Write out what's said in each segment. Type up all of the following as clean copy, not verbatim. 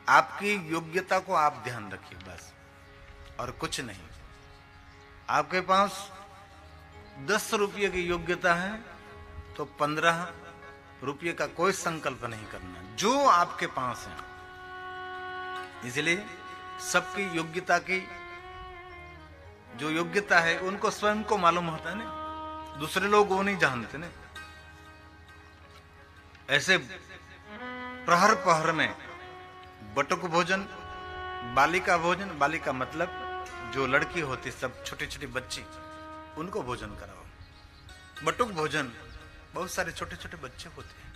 आपकी योग्यता को आप ध्यान रखिए बस, और कुछ नहीं। आपके पास 10 रुपये की योग्यता है तो 15 रुपये का कोई संकल्प नहीं करना, जो आपके पास है। इसलिए सबकी योग्यता की जो योग्यता है उनको स्वयं को मालूम होता है ना, दूसरे लोग वो नहीं जानते ना। ऐसे प्रहर प्रहर में बटुक भोजन, बालिका भोजन, बालिका मतलब जो लड़की होती, सब छोटी छोटी बच्ची, उनको भोजन कराओ। बटुक भोजन बहुत सारे छोटे छोटे बच्चे होते हैं।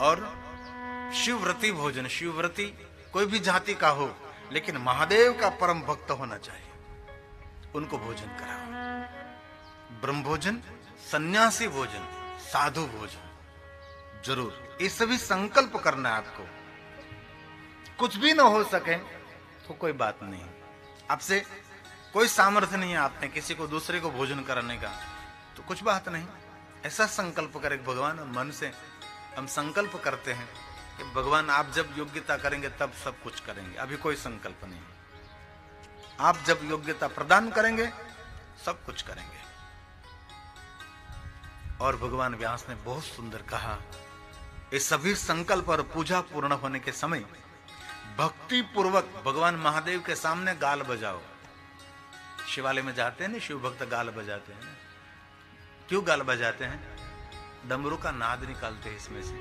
और शिवव्रती भोजन, शिवव्रती कोई भी जाति का हो लेकिन महादेव का परम भक्त होना चाहिए, उनको भोजन कराओ। ब्रह्म भोजन, सन्यासी भोजन, साधु भोजन जरूर। ये सभी संकल्प करना है आपको। कुछ भी ना हो सके तो कोई बात नहीं, आपसे कोई सामर्थ्य नहीं है आपने किसी को दूसरे को भोजन कराने का, तो कुछ बात नहीं। ऐसा संकल्प करें भगवान, मन से हम संकल्प करते हैं कि भगवान आप जब योग्यता करेंगे तब सब कुछ करेंगे। अभी कोई संकल्प नहीं, आप जब योग्यता प्रदान करेंगे सब कुछ करेंगे। और भगवान व्यास ने बहुत सुंदर कहा, ये सभी संकल्प और पूजा पूर्ण होने के समय भक्ति पूर्वक भगवान महादेव के सामने गाल बजाओ। शिवालय में जाते हैं ना शिव भक्त, गाल बजाते हैं। क्यों गाल बजाते हैं? डमरू का नाद निकालते हैं इसमें से,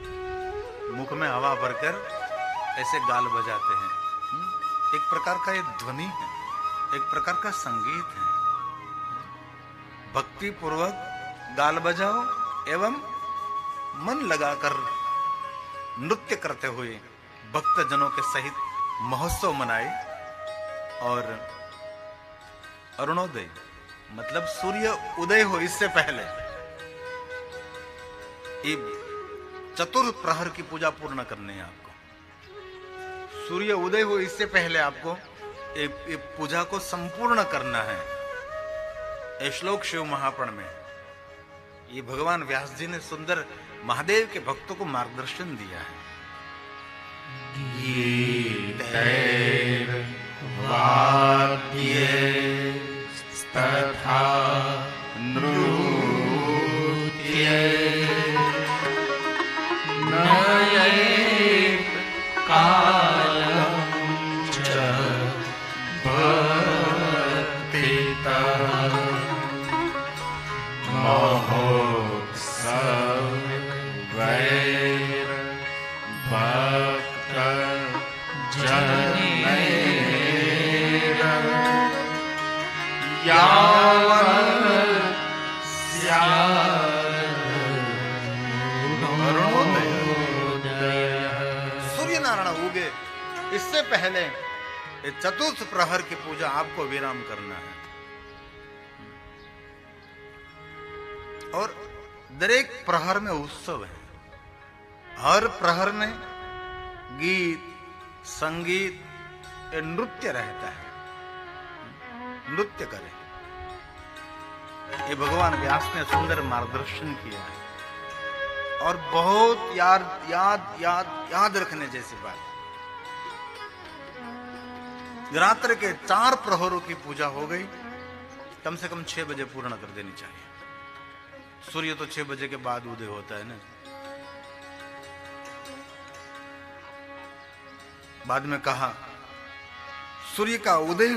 मुख में हवा भरकर ऐसे गाल बजाते हैं। एक प्रकार का ये ध्वनि है, एक प्रकार का संगीत है। भक्ति पूर्वक गाल बजाओ एवं मन लगाकर नृत्य करते हुए भक्त जनों के सहित महोत्सव मनाए। और अरुणोदय मतलब सूर्य उदय हो इससे पहले चतुर्थ प्रहर की पूजा पूर्ण करनी है आपको। सूर्य उदय हो इससे पहले आपको ये पूजा को संपूर्ण करना है। ये श्लोक शिव महापुराण में ये भगवान व्यास जी ने सुंदर महादेव के भक्तों को मार्गदर्शन दिया है। तथा नृत्ये नये कालं च भक्तितः महोत्सव भक्त जनैर सूर्य नारायण उगे इससे पहले चतुर्थ प्रहर की पूजा आपको विराम करना है। और दरेक प्रहर में उत्सव है। हर प्रहर में गीत, संगीत, नृत्य रहता है। नृत्य करें, ये भगवान व्यास ने सुंदर मार्गदर्शन किया है। और बहुत याद रखने जैसी बात, रात्र के 4 प्रहरों की पूजा हो गई, कम से कम 6 बजे पूर्ण कर देनी चाहिए। सूर्य तो 6 बजे के बाद उदय होता है ना। बाद में कहा सूर्य का उदय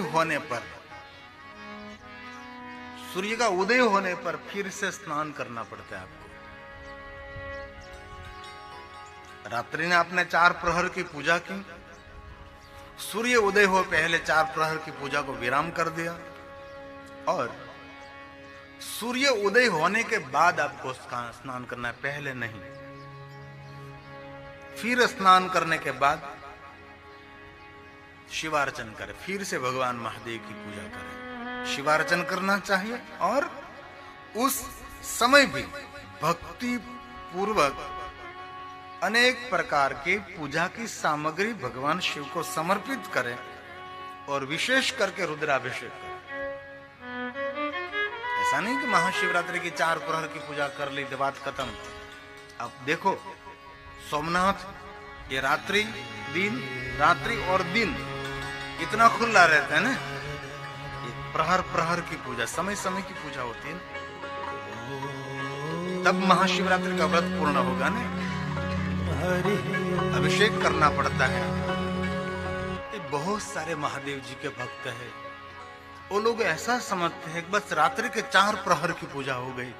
होने पर फिर से स्नान करना पड़ता है आपको। रात्रि ने आपने 4 प्रहर की पूजा की, सूर्य उदय हो पहले 4 प्रहर की पूजा को विराम कर दिया, और सूर्य उदय होने के बाद आपको स्नान करना है, पहले नहीं। फिर स्नान करने के बाद शिवार्चन करें, फिर से भगवान महादेव की पूजा करें। शिवार्चन करना चाहिए। और उस समय भी भक्ति पूर्वक अनेक प्रकार के पूजा की सामग्री भगवान शिव को समर्पित करें, और विशेष करके रुद्राभिषेक करें। ऐसा नहीं कि महाशिवरात्रि की 4 प्रहर की पूजा कर ली तो बात खत्म। अब देखो सोमनाथ ये रात्रि और दिन कितना खुला रहता है ना। ये प्रहर प्रहर की पूजा, समय समय की पूजा होती है ना, तब महाशिवरात्रि का व्रत पूर्ण होगा ना। अभिषेक करना पड़ता है। ये बहुत सारे महादेव जी के भक्त हैं, वो लोग ऐसा समझते हैं बस रात्रि के 4 प्रहर की पूजा हो गई,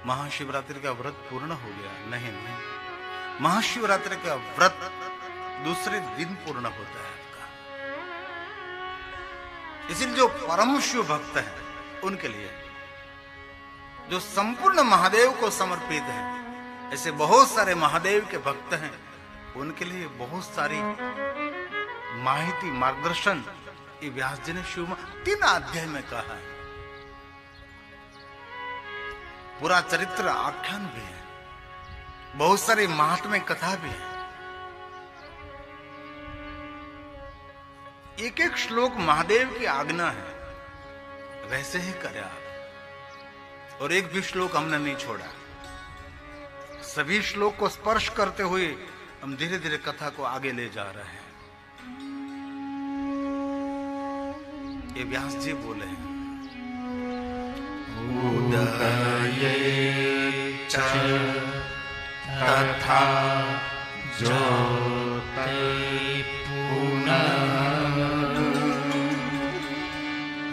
महाशिवरात्रि का व्रत पूर्ण हो गया। नहीं नहीं, महाशिवरात्रि का व्रत दूसरे दिन पूर्ण होता है आपका। इसलिए जो परम शिव भक्त है उनके लिए, जो संपूर्ण महादेव को समर्पित है, ऐसे बहुत सारे महादेव के भक्त हैं, उनके लिए बहुत सारी माहिती मार्गदर्शन ये व्यास जी ने शिव 3 अध्याय में कहा है। पूरा चरित्र आख्यान भी है, बहुत सारी महात्म्य कथा भी है। एक एक श्लोक महादेव की आज्ञा है, वैसे ही करें आप। और एक भी श्लोक हमने नहीं छोड़ा, सभी श्लोक को स्पर्श करते हुए हम धीरे धीरे कथा को आगे ले जा रहे हैं। ये व्यास जी बोले हैं, उदये च तथा ज्योते पुनः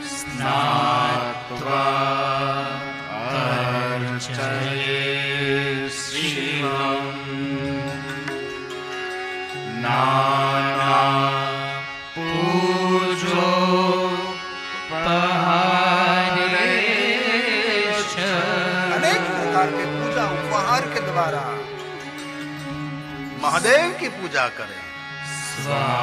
स्नात्वा अर्चये शिवम् नाना पूजो अनेक प्रकार के पूजा उपहार के द्वारा महादेव की पूजा करें। स्वाभिषेक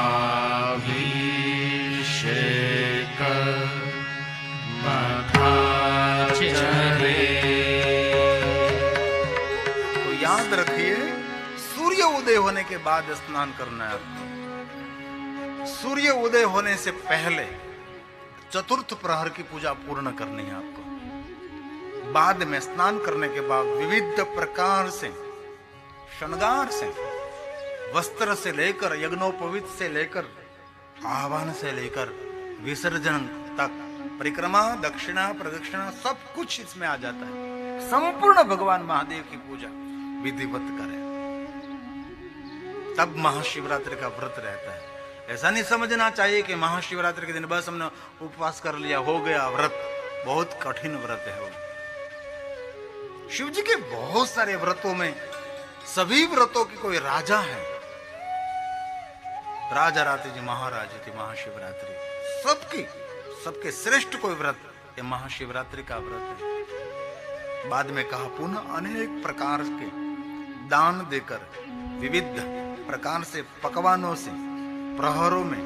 मखाचरे। तो याद रखिए, सूर्य उदय होने के बाद स्नान करना है आपको। सूर्य उदय होने से पहले चतुर्थ प्रहर की पूजा पूर्ण करनी है आपको। बाद में स्नान करने के बाद विविध प्रकार से श्रृंगार से, वस्त्र से लेकर, यज्ञोपवीत से लेकर, आह्वान से लेकर विसर्जन तक, परिक्रमा, दक्षिणा, प्रदक्षिणा, सब कुछ इसमें आ जाता है। संपूर्ण भगवान महादेव की पूजा विधिवत करें, तब महाशिवरात्रि का व्रत रहता है। ऐसा नहीं समझना चाहिए कि महाशिवरात्रि के दिन बस हमने उपवास कर लिया, हो गया व्रत। बहुत कठिन व्रत है वो। शिव जी के बहुत सारे व्रतों में, सभी व्रतों की कोई राजा है। राजा राते जी महाराज थी महाशिवरात्रि, सबके श्रेष्ठ कोई व्रत ये महाशिवरात्रि का व्रत है। बाद में कहा पुनः अनेक प्रकार के दान देकर, विविध प्रकार से पकवानों से, प्रहरों में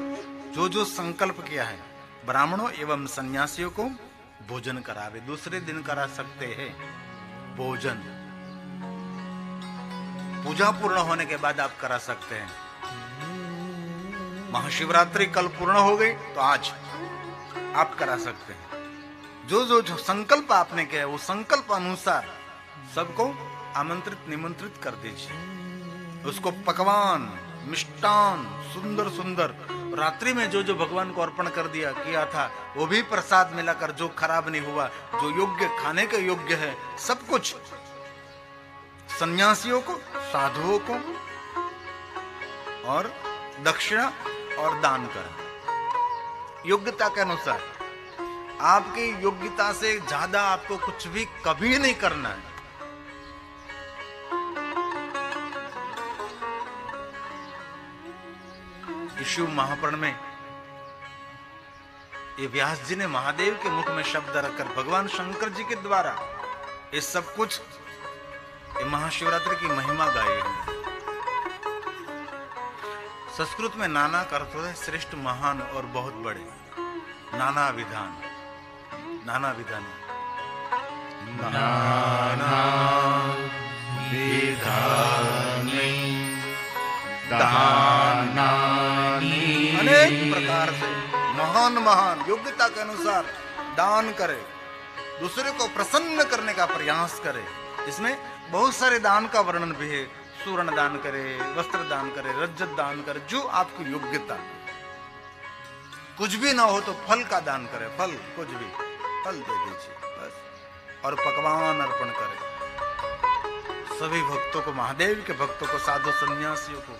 जो जो संकल्प किया है, ब्राह्मणों एवं सन्यासियों को भोजन करावे। दूसरे दिन करा सकते हैं भोजन, पूजा पूर्ण होने के बाद आप करा सकते हैं। महाशिवरात्रि कल पूर्ण हो गई तो आज आप करा सकते हैं। जो संकल्प आपने किया है वो संकल्प अनुसार सबको आमंत्रित निमंत्रित कर दीजिए। उसको पकवान, मिष्टान, सुंदर सुंदर, रात्रि में जो भगवान को अर्पण कर दिया किया था वो भी प्रसाद मिलाकर, जो खराब नहीं हुआ, जो योग्य खाने के योग्य है, सब कुछ सन्यासियों को, साधुओं को, और दक्षिणा और दान करें योग्यता के अनुसार। आपकी योग्यता से ज्यादा आपको कुछ भी कभी नहीं करना है। शिव महापुराण में ये व्यास जी ने महादेव के मुख में शब्द रखकर भगवान शंकर जी के द्वारा ये सब कुछ, ये महाशिवरात्रि की महिमा गाई है। संस्कृत में नाना का अर्थ होता है श्रेष्ठ, महान और बहुत बड़े। नाना विधान, नाना विधान, नाना विधानि दानानि। अनेक प्रकार से महान महान योग्यता के अनुसार दान करे, दूसरे को प्रसन्न करने का प्रयास करे। इसमें बहुत सारे दान का वर्णन भी है। सुवर्ण दान करे, वस्त्र दान करे, रज्जत दान करे, जो आपकी योग्यता। कुछ भी ना हो तो फल का दान करे, फल कुछ भी फल दे दीजिए बस, और पकवान अर्पण करे। सभी भक्तों को, महादेव के भक्तों को, साधु सन्यासियों को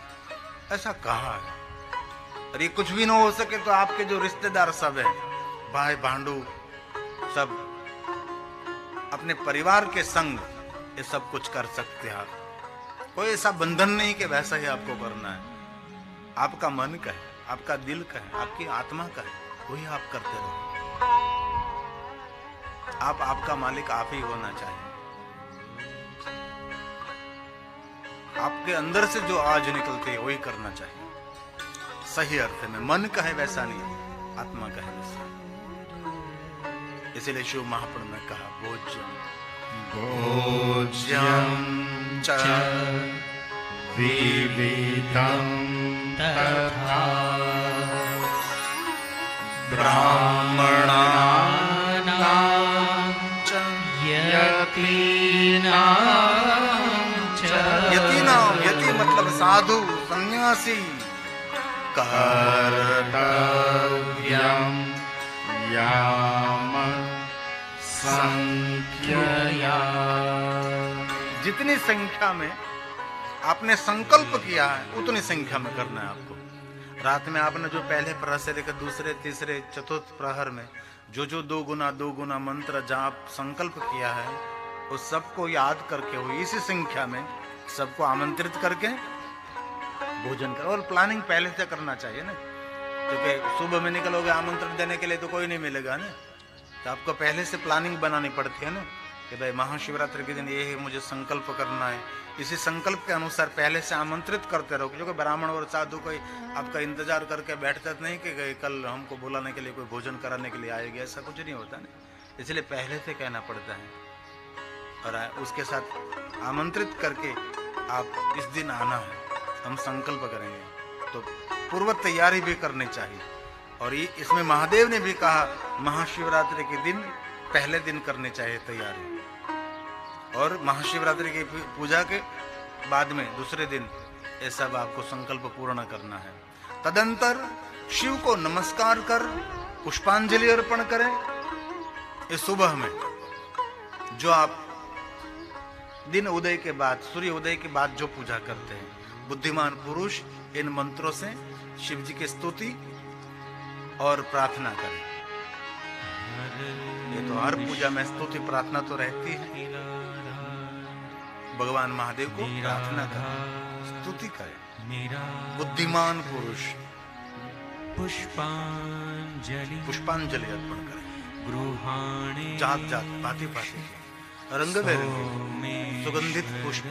ऐसा कहा है। और ये कुछ भी ना हो सके तो आपके जो रिश्तेदार सब हैं, भाई भांडू, सब अपने परिवार के संग ये सब कुछ कर सकते हैं आप। कोई ऐसा बंधन नहीं कि वैसा ही आपको करना है। आपका मन का है, आपका दिल का है, आपकी आत्मा का है, वही आप करते रहो। आप आपका मालिक आप ही होना चाहिए। आपके अंदर से जो आज निकलते है वही करना चाहिए। सही अर्थ में मन का है वैसा नहीं, आत्मा का है वैसा। इसीलिए शिव महापुरुष ने कहा भोज्यम भोज्यम च विविधं तथा ब्राह्मणानां च यतीनां, यति मतलब साधु सन्यासी, कर्तव्यं याम संख्यया। जितनी संख्या में आपने संकल्प किया है उतनी संख्या में करना है आपको। रात में आपने जो पहले प्रहर से लेकर दूसरे, तीसरे, चतुर्थ प्रहर में जो दो गुना मंत्र जाप संकल्प किया है, उस सबको याद करके हो इसी संख्या में सबको आमंत्रित करके भोजन करो। और प्लानिंग पहले से करना चाहिए ना, क्योंकि सुबह में निकलोगे आमंत्रण देने के लिए तो कोई नहीं मिलेगा ना। तो आपको पहले से प्लानिंग बनानी पड़ती है ना, कि भाई महाशिवरात्रि के दिन ये है, मुझे संकल्प करना है। इसी संकल्प के अनुसार पहले से आमंत्रित करते रहो, क्योंकि ब्राह्मण और साधु कोई आपका इंतजार करके बैठता नहीं कि कल हमको बुलाने के लिए कोई भोजन कराने के लिए आएगा, ऐसा कुछ नहीं होता ना। इसलिए पहले से कहना पड़ता है और उसके साथ आमंत्रित करके आप इस दिन आना है, हम संकल्प करेंगे, तो पूर्व तैयारी भी करनी चाहिए। और ये इसमें महादेव ने भी कहा महाशिवरात्रि के दिन पहले दिन करनी चाहिए तैयारी, और महाशिवरात्रि की पूजा के बाद में दूसरे दिन ये सब आपको संकल्प पूर्ण करना है। तदंतर शिव को नमस्कार कर पुष्पांजलि अर्पण करें। इस सुबह में जो आप दिन उदय के बाद, सूर्य उदय के बाद जो पूजा करते हैं, बुद्धिमान पुरुष इन मंत्रों से शिव जी की स्तुति और प्रार्थना करें। ये तो हर पूजा में स्तुति प्रार्थना तो रहती है। भगवान महादेव को प्रार्थना करें, स्तुति करें। बुद्धिमान पुरुष पुष्पांजलि अर्पण करें। जात जात भांति भांति रंग बिरंगे सुगंधित पुष्प,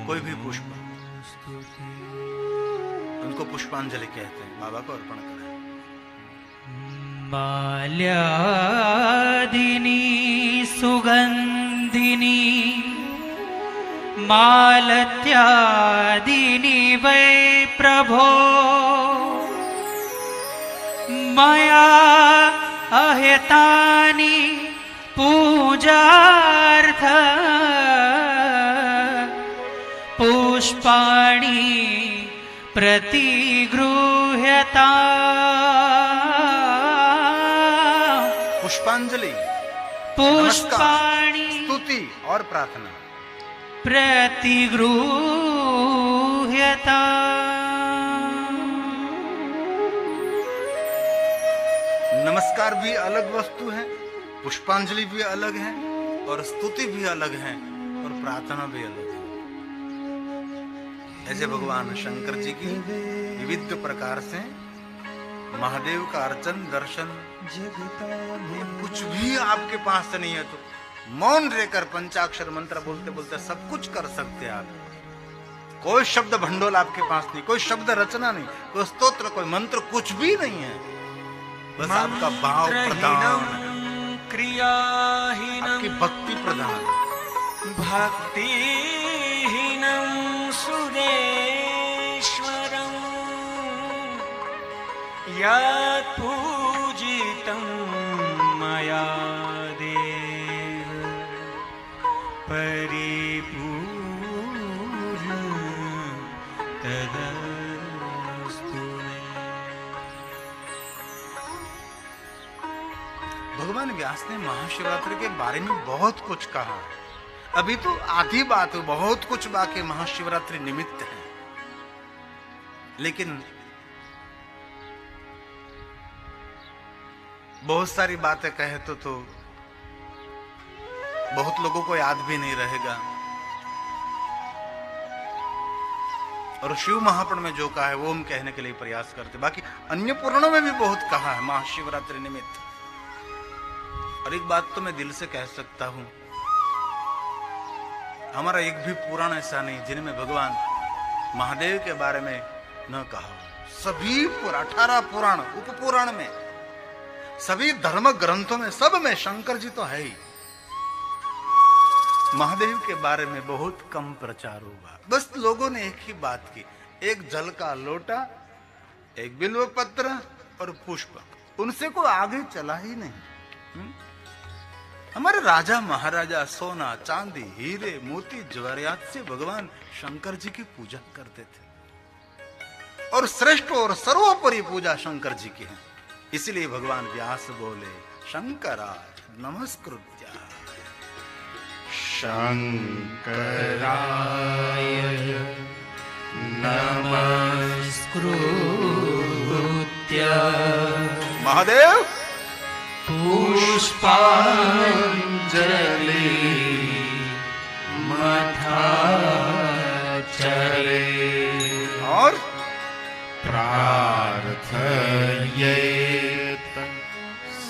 कोई भी पुष्प, उनको पुष्पांजलि कहते हैं, बाबा को अर्पण करें। माल्यादिनी सुगंधिनी मालत्यादिनी वै प्रभो मया अहितानि पूजार्थ पुष्पाणि प्रतिगृह्यता। पुष्पांजलि, पुष्पाणि स्तुति और प्रार्थना प्रतिगृह्यता। नमस्कार भी अलग वस्तु है, पुष्पांजलि भी अलग है, और स्तुति भी अलग है, और प्रार्थना भी अलग है। ऐसे भगवान शंकर जी की विविध प्रकार से महादेव का अर्चन दर्शन, कुछ भी आपके पास नहीं है तो मौन रहकर पंचाक्षर मंत्र बोलते बोलते सब कुछ कर सकते हैं आप। कोई शब्द भंडोल आपके पास नहीं, कोई शब्द रचना नहीं, कोई स्तोत्र, कोई मंत्र, कुछ भी नहीं है। बस आपका भाव प्रधान, आपकी भक्ति प्रधान, भक्तिहीनं सुरेश्वरं यत् पूजितं मया देव परिपूर्णतया। भगवान व्यास ने महाशिवरात्रि के बारे में बहुत कुछ कहा। अभी तो आधी बात, बहुत कुछ बाकी महाशिवरात्रि निमित्त है। लेकिन बहुत सारी बातें कहे तो बहुत लोगों को याद भी नहीं रहेगा। और शिव महापुराण में जो कहा है वो हम कहने के लिए प्रयास करते, बाकी अन्य पुराणों में भी बहुत कहा है महाशिवरात्रि निमित्त। और एक बात तो मैं दिल से कह सकता हूं, हमारा एक भी पुराण ऐसा नहीं जिनमें भगवान महादेव के बारे में न कहा हो। सभी 18 पुराण, उप पुराण में, सभी धर्म ग्रंथों में, सब में शंकर जी तो है ही। महादेव के बारे में बहुत कम प्रचार हुआ। बस लोगों ने एक ही बात की, एक जल का लोटा, एक बिल्व पत्र और पुष्प, उनसे कोई आगे चला ही नहीं। हमारे राजा महाराजा सोना चांदी हीरे मोती जवाहरात से भगवान शंकर जी की पूजा करते थे। और श्रेष्ठ और सर्वोपरि पूजा शंकर जी की है। इसलिए भगवान व्यास बोले शंकराय नमस्कृत्या शंकराय नमस्कृत्य महादेव पुष्पांजलि मथाचरे और प्रार्थयेत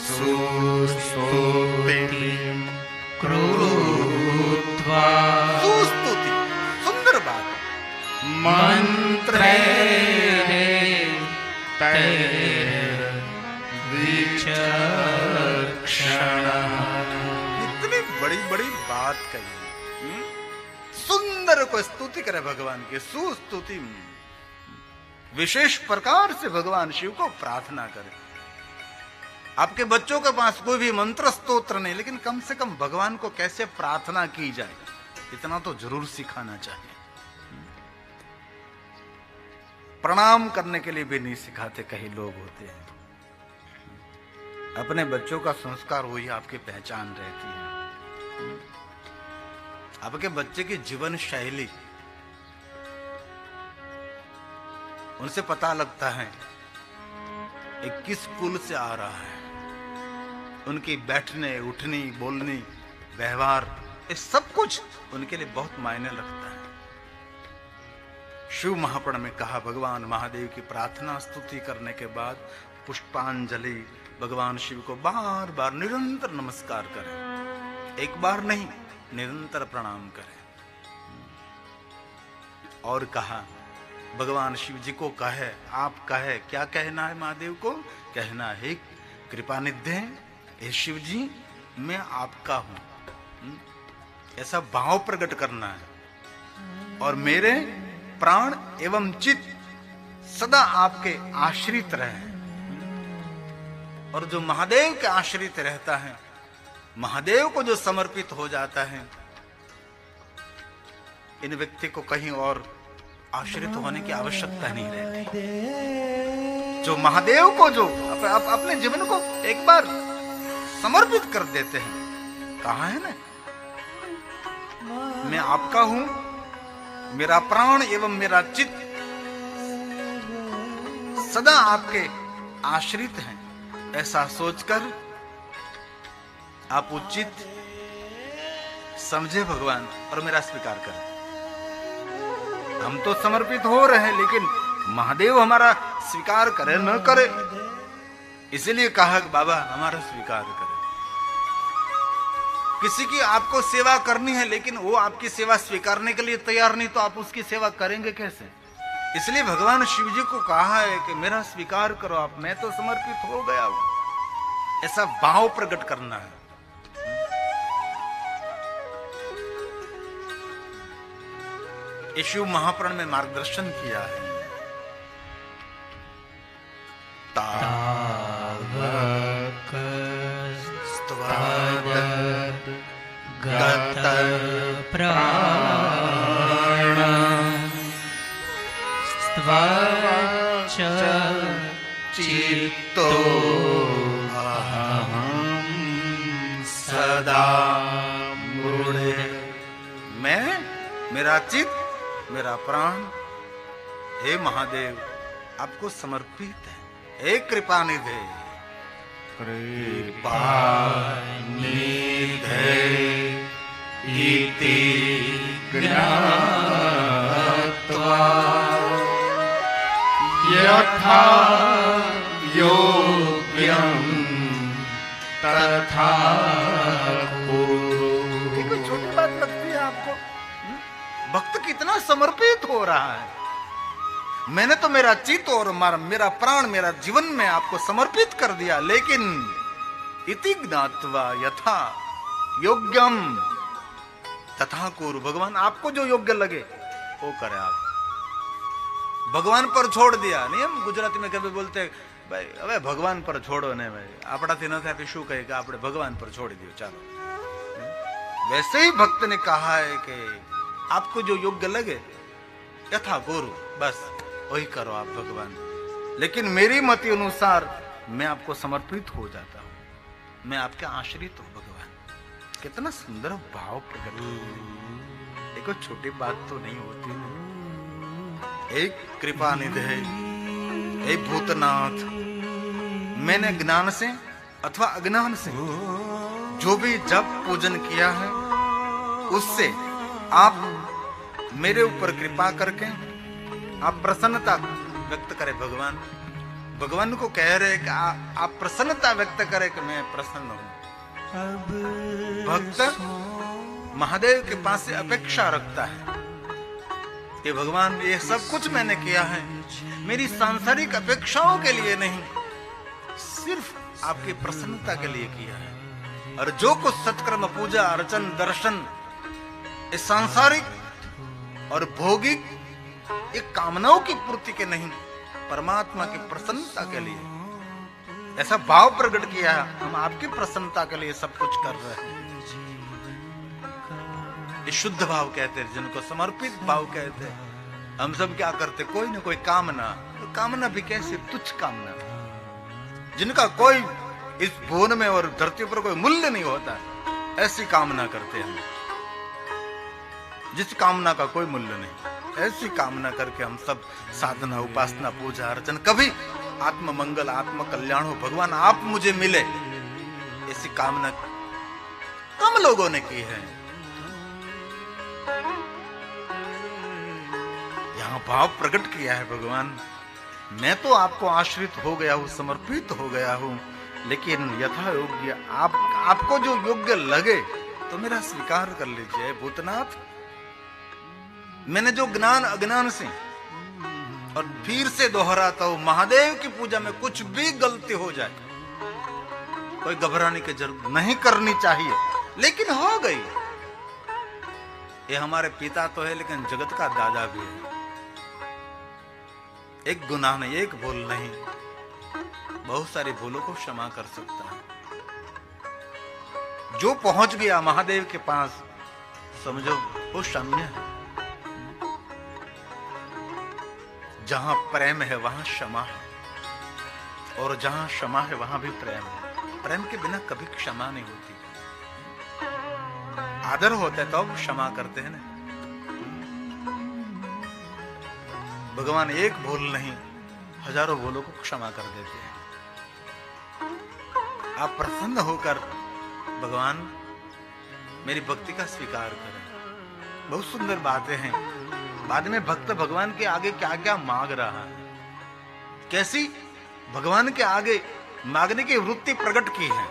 सुस्तुतिं कृत्वा सुस्तुति, सुंदर बात, मंत्रे विचक्षणः। इतनी बड़ी बड़ी बात कही। सुंदर को स्तुति करे भगवान की, सुस्तुति, विशेष प्रकार से भगवान शिव को प्रार्थना करे। आपके बच्चों के पास कोई भी मंत्र स्तोत्र नहीं, लेकिन कम से कम भगवान को कैसे प्रार्थना की जाए इतना तो जरूर सिखाना चाहिए। प्रणाम करने के लिए भी नहीं सिखाते कई लोग होते हैं। अपने बच्चों का संस्कार वही आपकी पहचान रहती है। आपके बच्चे की जीवन शैली, उनसे पता लगता है एक किस कुल से आ रहा है। उनकी बैठने उठनी बोलनी व्यवहार, ये सब कुछ उनके लिए बहुत मायने रखता है। शिव महापुराण में कहा भगवान महादेव की प्रार्थना स्तुति करने के बाद पुष्पांजलि भगवान शिव को बार बार निरंतर नमस्कार करें। एक बार नहीं, निरंतर प्रणाम करें। और कहा भगवान शिव जी को कहे, आप कहे, क्या कहना है महादेव को? कहना है कृपानिधि हे शिव जी मैं आपका हूं, ऐसा भाव प्रकट करना है। और मेरे प्राण एवं चित्त सदा आपके आश्रित रहे। और जो महादेव के आश्रित रहता है, महादेव को जो समर्पित हो जाता है, इन व्यक्ति को कहीं और आश्रित होने की आवश्यकता नहीं रहती। जो महादेव को जो अपने जीवन को एक बार समर्पित कर देते हैं, कहा है ना, मैं आपका हूं, मेरा प्राण एवं मेरा चित्त सदा आपके आश्रित हैं, ऐसा सोचकर आप उचित समझे भगवान और मेरा स्वीकार करें। हम तो समर्पित हो रहे हैं, लेकिन महादेव हमारा स्वीकार करे न करे, इसलिए कहा कि बाबा हमारा स्वीकार करे। किसी की आपको सेवा करनी है, लेकिन वो आपकी सेवा स्वीकारने के लिए तैयार नहीं, तो आप उसकी सेवा करेंगे कैसे? इसलिए भगवान शिव जी को कहा है कि मेरा स्वीकार करो आप, मैं तो समर्पित हो गया हूं, ऐसा भाव प्रकट करना है। शिव महापुराण में मार्गदर्शन किया है। गत प्राण चित्तो अहम् मेरा चित्त, मेरा प्राण, हे महादेव आपको समर्पित है। हे कृपा निधे, कृपानिधे इति ज्ञात्वा यथा योग्यं तथा कुरु। ये कोई छोटी बात लगती है आपको? भक्त कितना समर्पित हो रहा है। मैंने तो मेरा चित्त और मेरा प्राण, मेरा जीवन में आपको समर्पित कर दिया, लेकिन इति ज्ञात्वा यथा योग्यम तथा कुरु। भगवान आपको जो योग्य लगे वो करे आप। भगवान पर छोड़ दिया नहीं। हम गुजराती में कभी बोलते हैं भाई હવે ભગવાન પર છોડો ને ભાઈ, આપણાથી ન થાય શું કહીએ કે આપણે ભગવાન પર છોડી દો ચાલો। वैसे ही भक्त ने कहा है कि आपको जो योग्य लगे यथा गुरु, बस वही करो आप भगवान। लेकिन मेरी मति अनुसार मैं आपको समर्पित हो जाता हूं, मैं आपके आश्रित हूं भगवान। कितना सुंदर भाव प्रकट है। देखो छोटी बात तो नहीं होती। एक कृपा निधे, एक भूतनाथ, मैंने ज्ञान से अथवा अज्ञान से जो भी जप पूजन किया है उससे आप मेरे ऊपर कृपा करके आप प्रसन्नता व्यक्त करें भगवान। भगवान को कह रहे कि आप प्रसन्नता व्यक्त करें कि मैं प्रसन्न हूं। भक्त महादेव के पास से अपेक्षा रखता है कि भगवान ये सब कुछ मैंने किया है मेरी सांसारिक अपेक्षाओं के लिए नहीं, सिर्फ आपकी प्रसन्नता के लिए किया है। और जो कुछ सत्कर्म, पूजा, अर्चन, दर्शन ये सांसारिक और भौगिक ये कामनाओं की पूर्ति के नहीं, परमात्मा की प्रसन्नता के लिए ऐसा भाव प्रकट किया है। हम आपकी प्रसन्नता के लिए सब कुछ कर रहे हैं। ये शुद्ध भाव कहते हैं, जिनको समर्पित भाव कहते हैं। हम सब क्या करते, कोई ना कोई कामना, कामना भी कैसी तुच्छ कामना, जिनका कोई इस भुवन में और धरती पर कोई मूल्य नहीं होता, ऐसी कामना करते हैं। जिस कामना का कोई मूल्य नहीं, ऐसी कामना करके हम सब साधना, उपासना, पूजा, अर्चन, कभी आत्म मंगल, आत्म कल्याण हो, भगवान आप मुझे मिले, ऐसी कामना कम लोगों ने की है। यहां भाव प्रकट किया है भगवान, मैं तो आपको आश्रित हो गया हूं, समर्पित हो गया हूं, लेकिन यथा योग्य आपको जो योग्य लगे तो मेरा स्वीकार कर लीजिए भूतनाथ। मैंने जो ज्ञान अज्ञान से, और फिर से दोहराता हूं, महादेव की पूजा में कुछ भी गलती हो जाए कोई घबराने की जरूरत नहीं करनी चाहिए, लेकिन हो गई। ये हमारे पिता तो है लेकिन जगत का दादा भी है। एक गुनाह नहीं, एक भूल नहीं, बहुत सारी भूलों को क्षमा कर सकता है। जो पहुंच गया महादेव के पास, समझो वो क्षम्य है। जहां प्रेम है वहां क्षमा है, और जहां क्षमा है वहां भी प्रेम है। प्रेम के बिना कभी क्षमा नहीं होती। आदर होता है तो अब क्षमा करते हैं ना। भगवान एक भूल नहीं, हजारों भूलों को क्षमा कर देते हैं। आप प्रसन्न होकर भगवान मेरी भक्ति का स्वीकार करें। बहुत सुंदर बातें हैं। बाद में भक्त भगवान के आगे क्या क्या मांग रहा है, कैसी भगवान के आगे मांगने की वृत्ति प्रकट की है।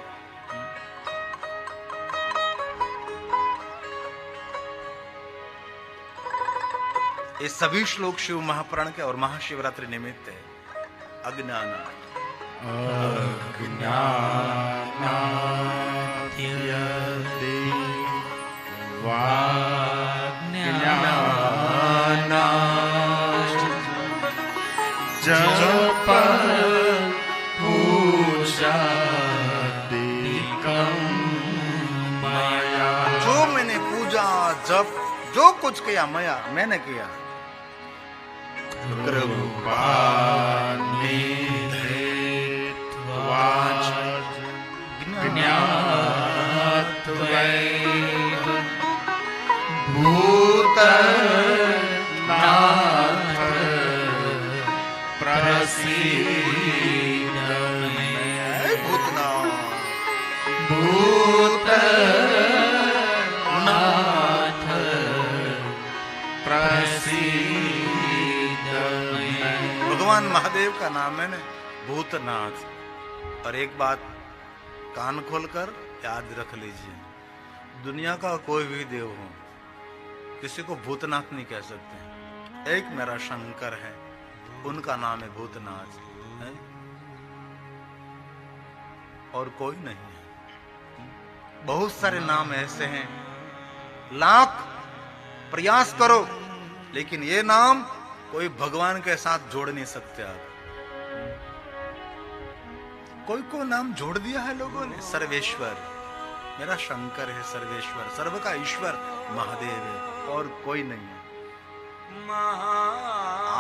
ये सभी श्लोक शिव महापुराण के और महाशिवरात्रि निमित्त है। अज्ञान जप पूजा माया। जो मैंने पूजा जप जो कुछ किया मैंने किया। भूत प्रसीद मे भूतनाथ भूतनाथ प्रसीद मे। भगवान महादेव का नाम है ना भूतनाथ। और एक बात कान खोलकर याद रख लीजिए, दुनिया का कोई भी देव हो किसी को भूतनाथ नहीं कह सकते। एक मेरा शंकर है, उनका नाम है भूतनाथ है? और कोई नहीं है। बहुत सारे नाम ऐसे हैं, लाख प्रयास करो लेकिन ये नाम कोई भगवान के साथ जोड़ नहीं सकते आप। कोई को नाम जोड़ दिया है लोगों ने, सर्वेश्वर। मेरा शंकर है सर्वेश्वर, सर्व का ईश्वर महादेव है, और कोई नहीं है।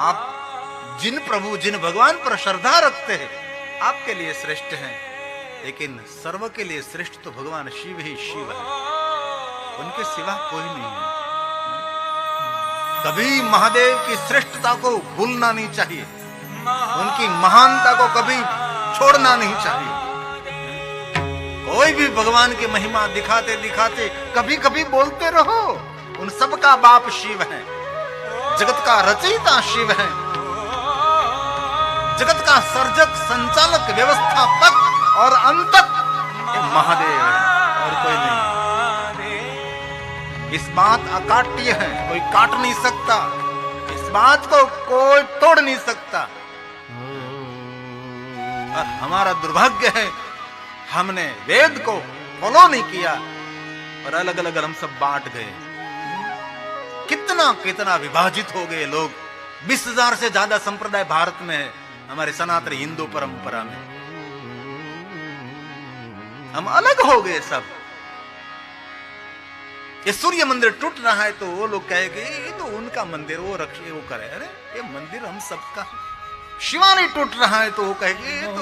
आप जिन प्रभु जिन भगवान पर श्रद्धा रखते हैं आपके लिए श्रेष्ठ हैं, लेकिन सर्व के लिए श्रेष्ठ तो भगवान शिव ही शिव है, उनके सिवा कोई नहीं है। कभी महादेव की श्रेष्ठता को भूलना नहीं चाहिए, उनकी महानता को कभी छोड़ना नहीं चाहिए। कोई भी भगवान की महिमा दिखाते दिखाते कभी कभी बोलते रहो, उन सब का बाप शिव है, जगत का रचयिता शिव है, जगत का सर्जक संचालक व्यवस्थापक और अंतक महादेव है, और कोई नहीं। इस बात अकाट्य है, कोई काट नहीं सकता, इस बात को कोई तोड़ नहीं सकता। और हमारा दुर्भाग्य है हमने वेद को फॉलो नहीं किया और अलग अलग हम सब बांट गए। कितना कितना विभाजित हो गए लोग। 20,000 से ज्यादा संप्रदाय भारत में है, हमारे सनातन हिंदू परंपरा में। हम अलग हो गए सब। ये सूर्य मंदिर टूट रहा है तो वो लोग कहेंगे ये तो उनका मंदिर, वो रखिए वो करे। अरे ये मंदिर हम सबका। शिवालय टूट रहा है तो वो कहेंगे ये तो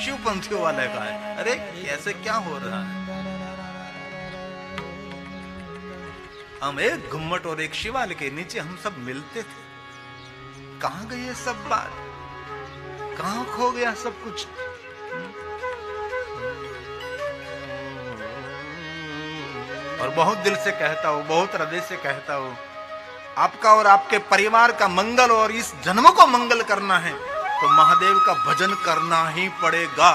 शिवपंथियों वाले का है। अरे ऐसे क्या हो रहा है? हम एक घुम्मट और एक शिवालय के नीचे हम सब मिलते थे। कहां गई ये सब बात? कहां खो गया सब कुछ? और बहुत दिल से कहता हूं, बहुत हृदय से कहता हूं, आपका और आपके परिवार का मंगल और इस जन्म को मंगल करना है तो महादेव का भजन करना ही पड़ेगा।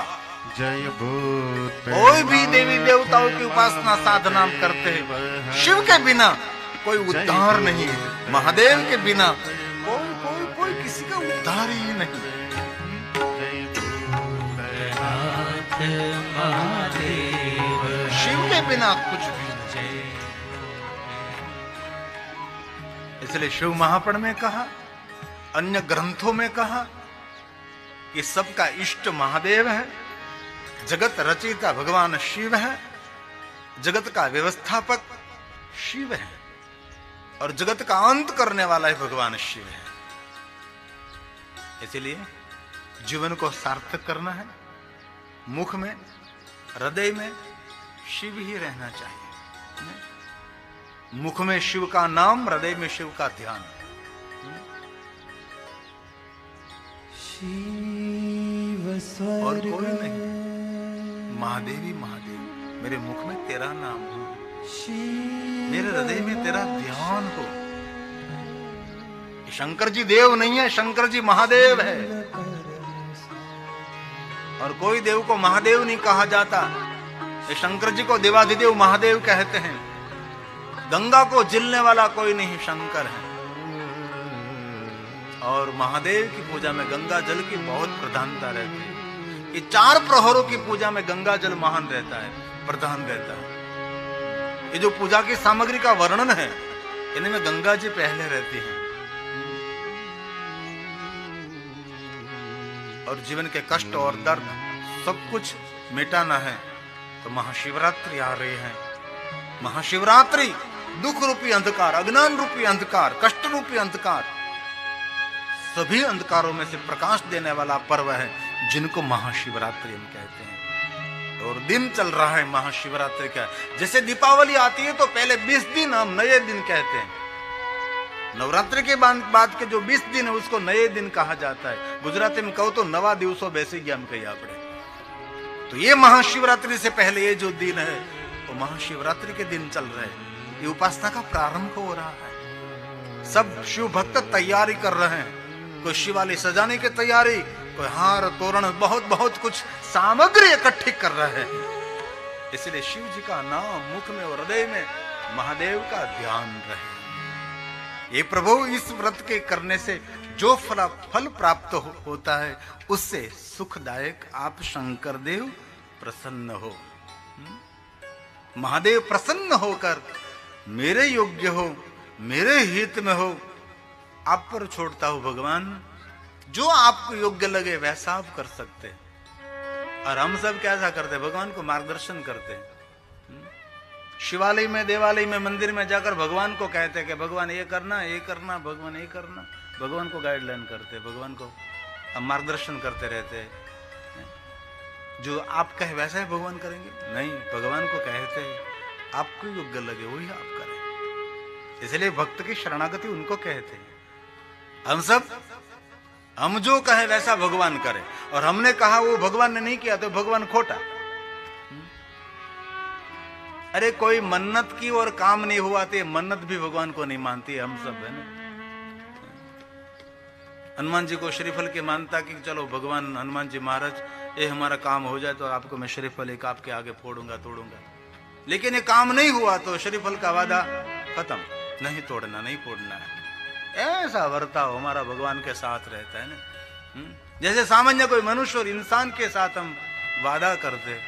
जय भूत कोई भी देवी देवताओं की उपासना साधना करते हैं, शिव के बिना कोई उद्धार नहीं है, महादेव के बिना कोई कोई कोई किसी का उद्धार ही नहीं। शिव के बिना कुछ भी नहीं। इसलिए शिव महापुराण में कहा, अन्य ग्रंथों में कहा कि सबका इष्ट महादेव है, जगत रचयिता भगवान शिव है, जगत का व्यवस्थापक शिव है, और जगत का अंत करने वाला है भगवान शिव है। इसलिए जीवन को सार्थक करना है, मुख में हृदय में शिव ही रहना चाहिए। मुख में शिव का नाम, हृदय में शिव का ध्यान। और कोई नहीं, महादेवी महादेव, मेरे मुख में तेरा नाम हो, मेरे हृदय में तेरा ध्यान हो। शंकर जी देव नहीं है, शंकर जी महादेव है। और कोई देव को महादेव नहीं कहा जाता। ये शंकर जी को देवाधिदेव महादेव कहते हैं। गंगा को जिलने वाला कोई नहीं, शंकर है। और महादेव की पूजा में गंगा जल की बहुत प्रधानता रहती है। ये 4 प्रहरों की पूजा में गंगा जल महान रहता है, प्रधान रहता है। ये जो पूजा की सामग्री का वर्णन है, इनमें गंगा जी पहले रहती है। और जीवन के कष्ट और दर्द सब कुछ मिटाना है तो महाशिवरात्रि आ रही है। महाशिवरात्रि दुख रूपी अंधकार, अज्ञान रूपी अंधकार, कष्ट रूपी अंधकार, सभी अंधकारों में से प्रकाश देने वाला पर्व है, जिनको महाशिवरात्रि हम कहते हैं। और दिन चल रहा है महाशिवरात्रि का। जैसे दीपावली आती है तो पहले 20 दिन हम नए दिन कहते हैं। नवरात्रि के बाद के जो 20 दिन है उसको नए दिन कहा जाता है। गुजराती में कहो तो नवा दिवसों बेसी ज्ञान कही आपने। तो ये महाशिवरात्रि से पहले ये जो दिन है वो महाशिवरात्रि के दिन चल रहे हैं। ये उपासना का प्रारंभ हो रहा है। सब शिव भक्त तैयारी कर रहे हैं। कोई शिवालय सजाने की तैयारी, कोई हार तोरण, बहुत बहुत कुछ सामग्री इकट्ठी कर रहे हैं। इसलिए शिव जी का नाम मुख में और हृदय में, महादेव का ध्यान रहे। ये प्रभु इस व्रत के करने से जो फल प्राप्त होता है उससे सुखदायक आप शंकर देव प्रसन्न हो। महादेव प्रसन्न होकर मेरे योग्य हो, मेरे हित में हो, आप पर छोड़ता हूं भगवान। जो आपको योग्य लगे वैसा आप कर सकते हैं। और हम सब कैसा करते हैं? भगवान को मार्गदर्शन करते हैं। शिवालय में, देवालय में, मंदिर में जाकर भगवान को कहते हैं कि भगवान ये करना, ये करना, भगवान ये करना। भगवान को गाइडलाइन करते, भगवान को हम मार्गदर्शन करते रहते हैं। जो आप कहे वैसा है भगवान करेंगे? नहीं, भगवान को कहते हैं आपको योग्य लगे वही आप करें। इसलिए भक्त की शरणागति उनको कहते हैं। हम जो कहे वैसा भगवान करे, और हमने कहा वो भगवान ने नहीं किया तो भगवान खोटा। अरे कोई मन्नत की और काम नहीं हुआ तो मन्नत भी भगवान को नहीं मानती है। हम सब है ना। हनुमान जी को श्रीफल की मानता कि चलो भगवान हनुमान जी महाराज ये हमारा काम हो जाए तो आपको मैं श्रीफल एक आपके आगे फोड़ूंगा, तोड़ूंगा। लेकिन ये काम नहीं हुआ तो श्रीफल का वादा खत्म, नहीं तोड़ना, नहीं फोड़ना है। ऐसा वर्ताव हमारा भगवान के साथ रहता है ना। जैसे सामान्य कोई मनुष्य और इंसान के साथ हम वादा करते,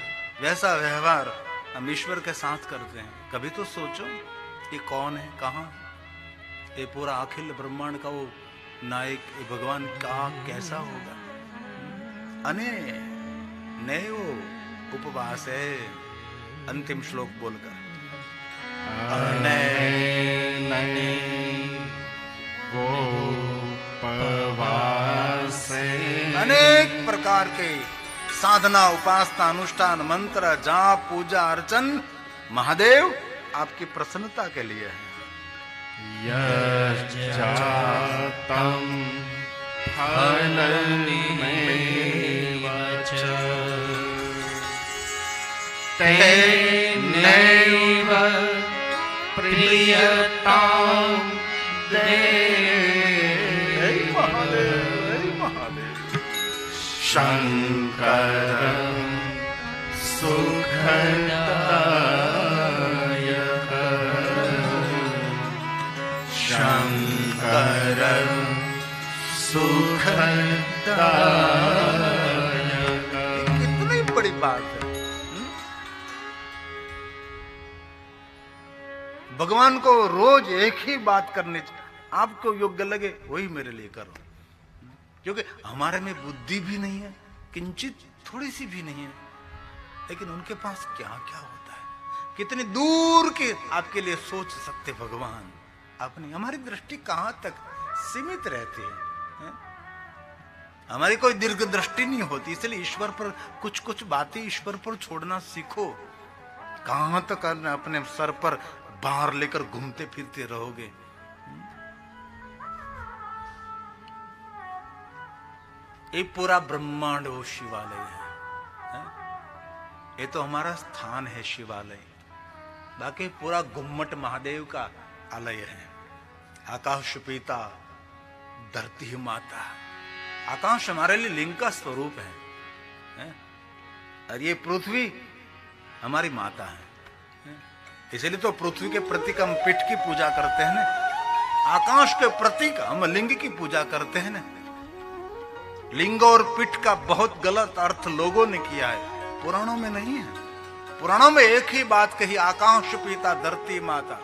वैसा व्यवहार हम ईश्वर के साथ करते हैं। कभी तो सोचो ये कौन है, कहाँ? ये पूरा अखिल ब्रह्मांड का वो नायक ये भगवान का कैसा होगा? अने नए वो उपवास है। अंतिम श्लोक बोलकर अनेक प्रकार के साधना, उपासना, अनुष्ठान, मंत्र, जाप, पूजा, अर्चन महादेव आपकी प्रसन्नता के लिए है। यज्जातं फलमेव च तेनैव प्रीयतां शंकरं सुखदायकं शंकरं सुखदायकं। कितनी बड़ी बात है। भगवान को रोज एक ही बात करनी चाहिए। आपको योग्य लगे वही मेरे लिए करो। क्योंकि हमारे में बुद्धि भी नहीं है, किंचित थोड़ी सी भी नहीं है, लेकिन उनके पास क्या क्या होता है। कितनी दूर के आपके लिए सोच सकते भगवान। अपनी हमारी दृष्टि कहां तक सीमित रहती है? हमारी कोई दीर्घ दृष्टि नहीं होती। इसलिए ईश्वर पर कुछ कुछ बातें ईश्वर पर छोड़ना सीखो। कहां तक अपने सर पर भार लेकर घूमते फिरते रहोगे? ये पूरा ब्रह्मांड वो शिवालय है। ये तो हमारा स्थान है शिवालय। बाकी पूरा गुम्मट महादेव का आलय है। आकाश पिता, धरती माता। आकाश हमारे लिए लिंग का स्वरूप है। और ये पृथ्वी हमारी माता है। इसलिए तो पृथ्वी के प्रतीक हम पिठ की पूजा करते हैं ना। आकाश के प्रतीक हम लिंग की पूजा करते हैं ना। लिंग और पिठ का बहुत गलत अर्थ लोगों ने किया है, पुराणों में नहीं है। पुराणों में एक ही बात कही, आकाश पिता धरती माता।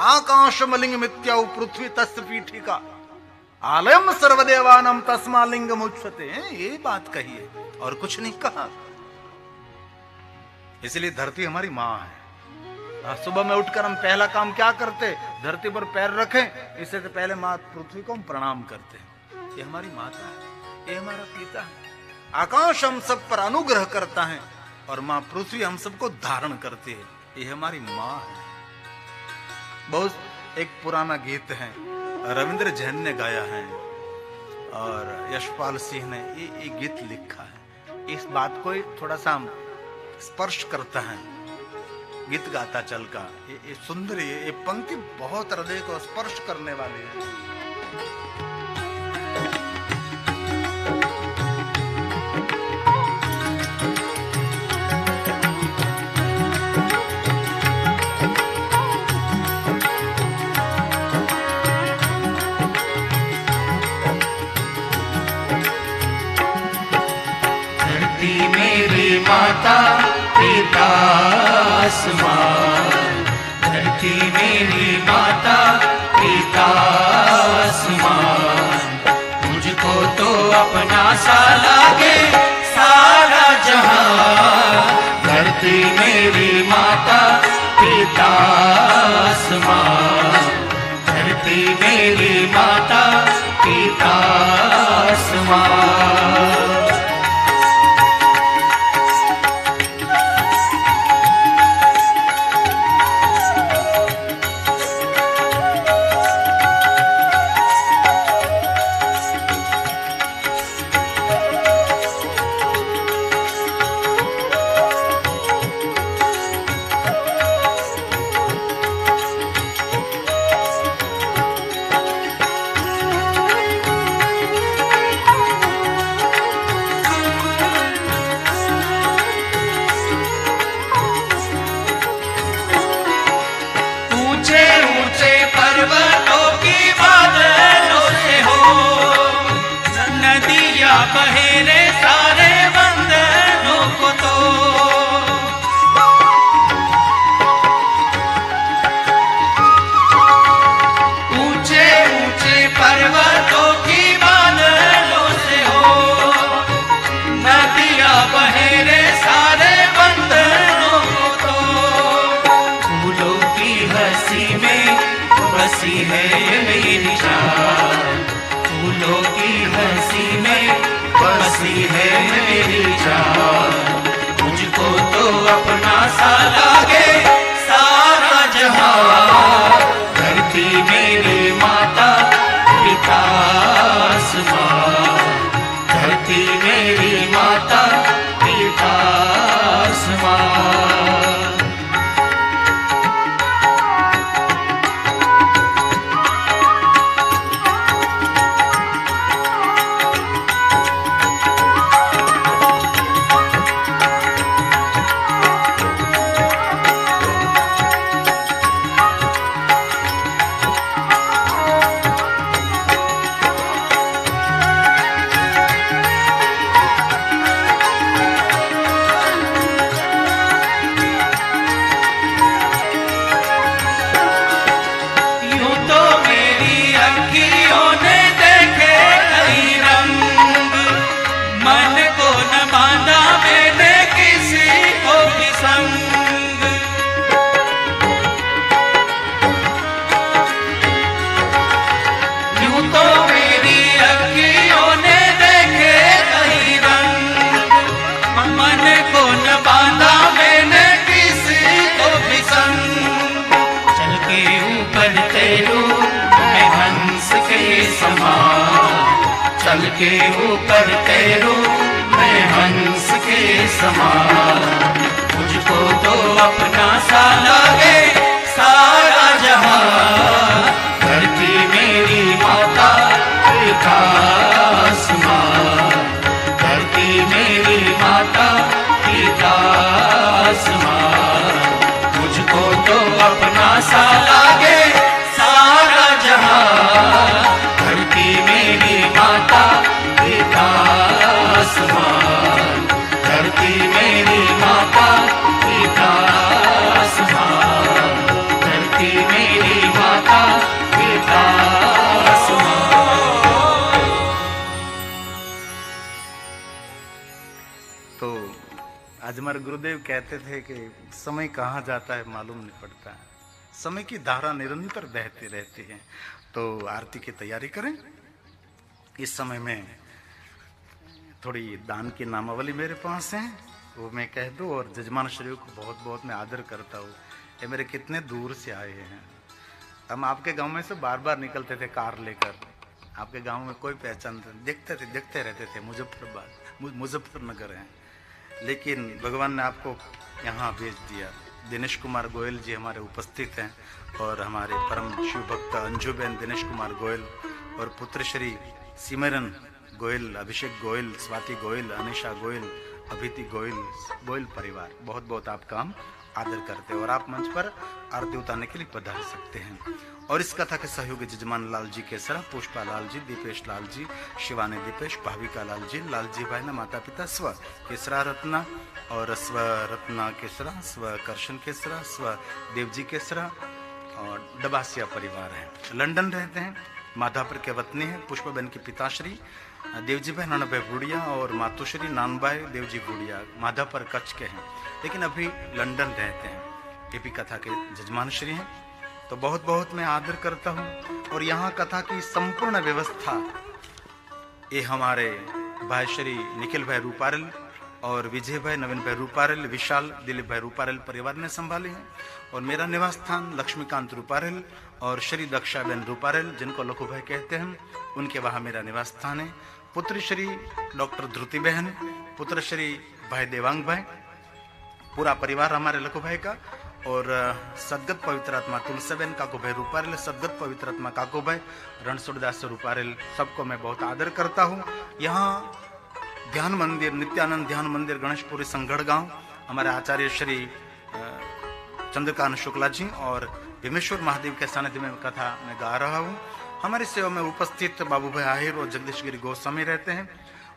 आकाशम लिंग मित्याउ पृथ्वी तस् पीठिका आलयम सर्वदेवानम तस्मा लिंगम उच्यते। ये बात कही है और कुछ नहीं कहा। इसलिए धरती हमारी माँ है। सुबह में उठकर हम पहला काम क्या करते? धरती पर पैर रखें, इससे तो पहले माँ पृथ्वी को हम प्रणाम करते हैं। ये हमारी माता है, ये हमारा पिता है। आकाश हम सब पर अनुग्रह करता है और माँ पृथ्वी हम सबको धारण करती है। ये हमारी माँ है। बहुत एक पुराना गीत है, रविंद्र जैन ने गाया है और यशपाल सिंह ने ये गीत लिखा है। इस बात को थोड़ा सा स्पर्श करता है गीत गाता चल का। ये सुंदर, ये पंक्ति बहुत हृदय को स्पर्श करने वाली है। माता पिता आसमान, धरती मेरी माता पिता आसमान, मुझको तो अपना सा लागे सारा जहां। धरती मेरी माता पिता आसमान, धरती मेरी माता पिता आसमान। बहेरे सारे बंधनों को तो ऊंचे ऊंचे पर्वतों की बादलों से हो, नदियां बहेरे सारे बंधनों को तो। फूलों की हंसी में बसी है मेरी जान, फूलों की हंसी में बसी है मेरी जान, मुझको तो अपना सा लागे सारा जहां। धरती मेरी माता पिता आसमान, धरती मेरी माता पिता आसमान। चल के ऊपर तैरूं मैं हंस के समान, मुझको तो अपना सा लागे सारा जहां। धरती मेरी माता पिता आसमान, धरती मेरी माता पिता आसमान, मुझको तो अपना सा लागे सारा जहां। धरती मेरी माता पिता आसमान, धरती मेरी माता पिता आसमान, धरती मेरी माता पिता आसमान। तो आज हमारे गुरुदेव कहते थे कि समय कहाँ जाता है मालूम नहीं पड़ता, समय की धारा निरंतर बहती रहती है। तो आरती की तैयारी करें। इस समय में थोड़ी दान की नामावली मेरे पास है, वो मैं कह दूं, और जजमान श्री को बहुत बहुत मैं आदर करता हूँ। ये मेरे कितने दूर से आए हैं, हम आपके गांव में से बार बार निकलते थे कार लेकर, आपके गांव में कोई पहचान देखते रहते थे मुजफ्फरनगर है, लेकिन भगवान ने आपको यहाँ भेज दिया। दिनेश कुमार गोयल जी हमारे उपस्थित हैं और हमारे परम शिव भक्त अंजुबेन दिनेश कुमार गोयल और पुत्र श्री सिमरन गोयल, अभिषेक गोयल, स्वाति गोयल, अनिशा गोयल, अभिति गोयल परिवार बहुत बहुत आपका हम आदर करते हैं और आप मंच पर आरती उतारने के लिए पधार सकते हैं। और इस कथा के सहयोगी जजमान लाल जी केसरा, पुष्पा लाल जी, दीपेश लाल जी, शिवानी दीपेश, भाविका लाल जी भाई ना माता पिता स्व केसरा रत्ना और स्व रत्ना केसरा, स्व करशन केसरा, स्व देवजी केसरा और डबासिया परिवार है। लंदन रहते हैं, माधापुर के वतनी है, पुष्पाबेन के पिताश्री देवजी भाई नानाभाई गुड़िया और मातुश्री नानभाई देवजी गुड़िया माधापुर कच्छ के हैं, लेकिन अभी लंदन रहते हैं। ये भी कथा के जजमान श्री हैं, तो बहुत बहुत मैं आदर करता हूँ। और यहाँ कथा की संपूर्ण व्यवस्था ये हमारे भाई श्री निखिल भाई रूपारेल और विजय भाई, नवीन भाई रूपारेल, विशाल, दिलीप भाई रूपारेल परिवार ने संभाली है। और मेरा निवास स्थान लक्ष्मीकांत रूपारेल और श्री दक्षाबेन रूपारेल, जिनको लखू भाई कहते हैं, उनके वहाँ मेरा निवास स्थान है। पुत्र श्री डॉक्टर ध्रुति बहन, पुत्र श्री भाई देवांग भाई, पूरा परिवार हमारे लखू भाई का। और सदगत पवित्र आत्मा तुलसीबेन काको भाई रूपारेल, सदगत पवित्र आत्मा काको भाई रणछोड़दास रूपारेल, सबको मैं बहुत आदर करता हूँ। यहाँ ध्यान मंदिर, नित्यानंद ध्यान मंदिर, गणेशपुरी संगढ़ गांव, हमारे आचार्य श्री चंद्रकांत शुक्ला जी और भीमेश्वर महादेव के सानिध्य में कथा मैं गा रहा हूँ। हमारी सेवा में उपस्थित बाबू भाई आहिर और जगदीश गिरी गोस्वामी रहते हैं।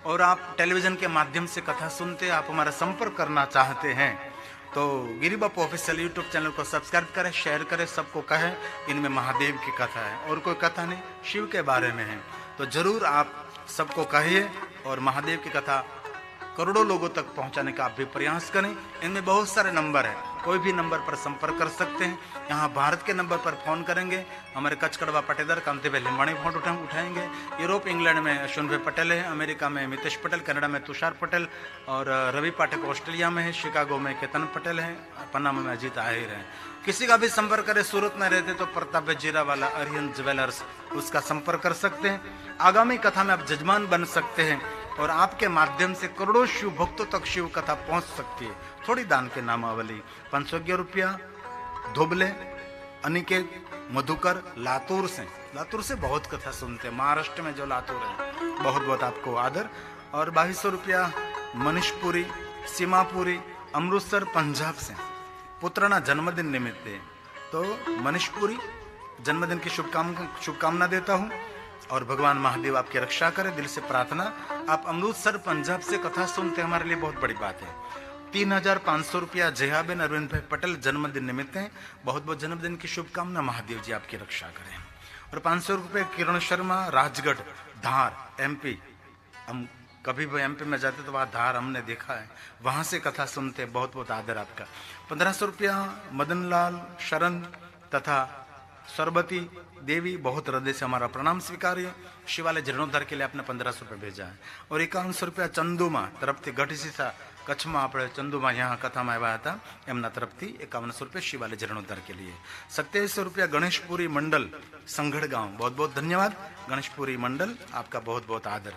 और आप टेलीविजन के माध्यम से कथा सुनते, आप हमारा संपर्क करना चाहते हैं तो गिरी बापू ऑफिशियल यूट्यूब चैनल को सब्सक्राइब करें, शेयर करें, सबको कहें इनमें महादेव की कथा है और कोई कथा नहीं शिव के बारे में है, तो जरूर आप सबको कहिए और महादेव की कथा करोड़ों लोगों तक पहुंचाने का आप भी प्रयास करें। इनमें बहुत सारे नंबर हैं, कोई भी नंबर पर संपर्क कर सकते हैं। यहाँ भारत के नंबर पर फोन करेंगे, हमारे कच्छ कड़वा पटेदार कांति भाई लिम्बाणी फोन उठाएंगे। यूरोप इंग्लैंड में अश्विन भाई पटेल है, अमेरिका में मितेश पटेल, कनाडा में तुषार पटेल और रवि पाठक ऑस्ट्रेलिया में है, शिकागो में केतन पटेल है, पन्नामा में अजीत आहिर है। किसी का भी संपर्क करें, सूरत में रहते तो प्रताप जीरा वाला अरियन ज्वेलर्स, उसका संपर्क कर सकते हैं। आगामी कथा में आप जजमान बन सकते हैं और आपके माध्यम से करोड़ों शिव भक्तों तक शिव कथा पहुंच सकती है। थोड़ी दान के नामावली 511 रुपया, धोबले, अनिकेत, मधुकर, लातूर से बहुत कथा सुनते हैं, महाराष्ट्र में जो लातूर है, बहुत बहुत आपको आदर। और 2200 रुपया मनीषपुरी, सीमापुरी, अमृतसर पंजाब से पुत्राना जन्मदिन निमित्त है, तो मनीषपुरी जन्मदिन की शुभकामना देता हूँ और भगवान महादेव आपकी रक्षा करे, दिल से प्रार्थना। आप अमृतसर पंजाब से कथा सुनते हमारे लिए बहुत बड़ी बात है। 3500 रुपया जयाबेन अरविंद भाई पटेल जन्मदिन निमित्त है, बहुत बहुत जन्मदिन की शुभकामना, महादेव जी आपकी रक्षा करें। और 500 रुपये किरण शर्मा, राजगढ़, धार, MP। हम कभी भी MP में जाते तो वहाँ धार हमने देखा है, वहाँ से कथा सुनते, बहुत बहुत आदर आपका। 1500 रुपया मदन लाल शरण तथा सरबती देवी, बहुत हृदय से हमारा प्रणाम स्वीकार्य। शिवालय जीर्णोद्धार के लिए आपने 1500 रुपये भेजा है। और 5100 रुपया चंदुमा तरफથી ગઢસીસા કચ્છમાં આપણે ચંદુમાં यहाँ કથામાં આવ્યા હતા, એમના તરફથી 5100 रुपये शिवालय जीर्णोद्धार के लिए। 2700 रुपया गणेशपुरी मंडल संगढ़ गांव, बहुत बहुत धन्यवाद गणेशपुरी मंडल, आपका बहुत बहुत आदर।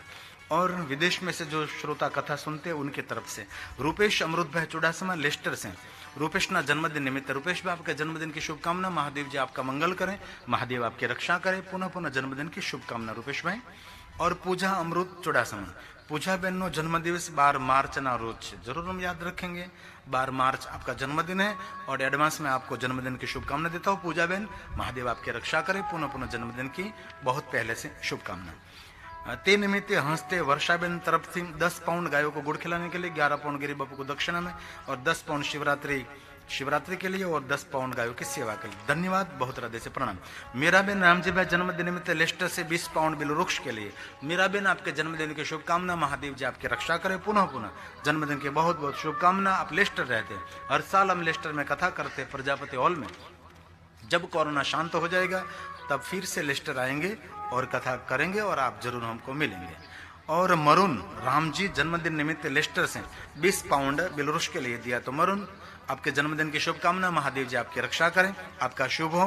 और विदेश में से जो श्रोता कथा सुनते हैं उनके तरफ से रूपेश अमृत भाई चुड़ासमा लेस्टर से, रूपेश ना जन्मदिन निमित्त, रूपेश भाई आपके जन्मदिन की शुभकामना, महादेव जी आपका मंगल करें, महादेव आपकी रक्षा करें, पुनः पुनः जन्मदिन की शुभकामना रूपेश भाई। और पूजा अमृत चुड़ासमा, पूजा बहन नो जन्मदिवस 12 मार्च ना रोज है, जरूर हम याद रखेंगे, 12 मार्च आपका जन्मदिन है। और एडवांस में आपको जन्मदिन की शुभकामना देता हूँ पूजा बहन, महादेव आपकी रक्षा करे, पुनः पुनः जन्मदिन की बहुत पहले से शुभकामना। ते निमित्ते हंसते वर्षाबेन तरफ से 10 पाउंड गायों को गुड़ खिलाने के लिए, 11 पाउंड गिरी बापू को दक्षिणा में और 10 पाउंड शिवरात्रि के लिए और 10 पाउंड गायों की सेवा के लिए। धन्यवाद, बहुत हृदय से प्रणाम। मीराबेन रामजी भाई जन्मदिन निमित्त लेस्टर से 20 पाउंड बिल वृक्ष के लिए। मीराबेन आपके जन्मदिन की शुभकामना, महादेव जी आपकी रक्षा करें, पुनः पुनः जन्मदिन की बहुत बहुत शुभकामना। आप लेस्टर रहते हैं, हर साल हम लेस्टर में कथा करते हैं प्रजापति हॉल में। जब कोरोना शांत हो जाएगा तब फिर से लेस्टर आएंगे और कथा करेंगे और आप जरूर हमको मिलेंगे। और मरुन राम जी जन्मदिन निमित्त लेस्टर से 20 पाउंड बिलरुष के लिए दिया, तो मरुन आपके जन्मदिन की शुभकामना, महादेव जी आपकी रक्षा करें, आपका शुभ हो।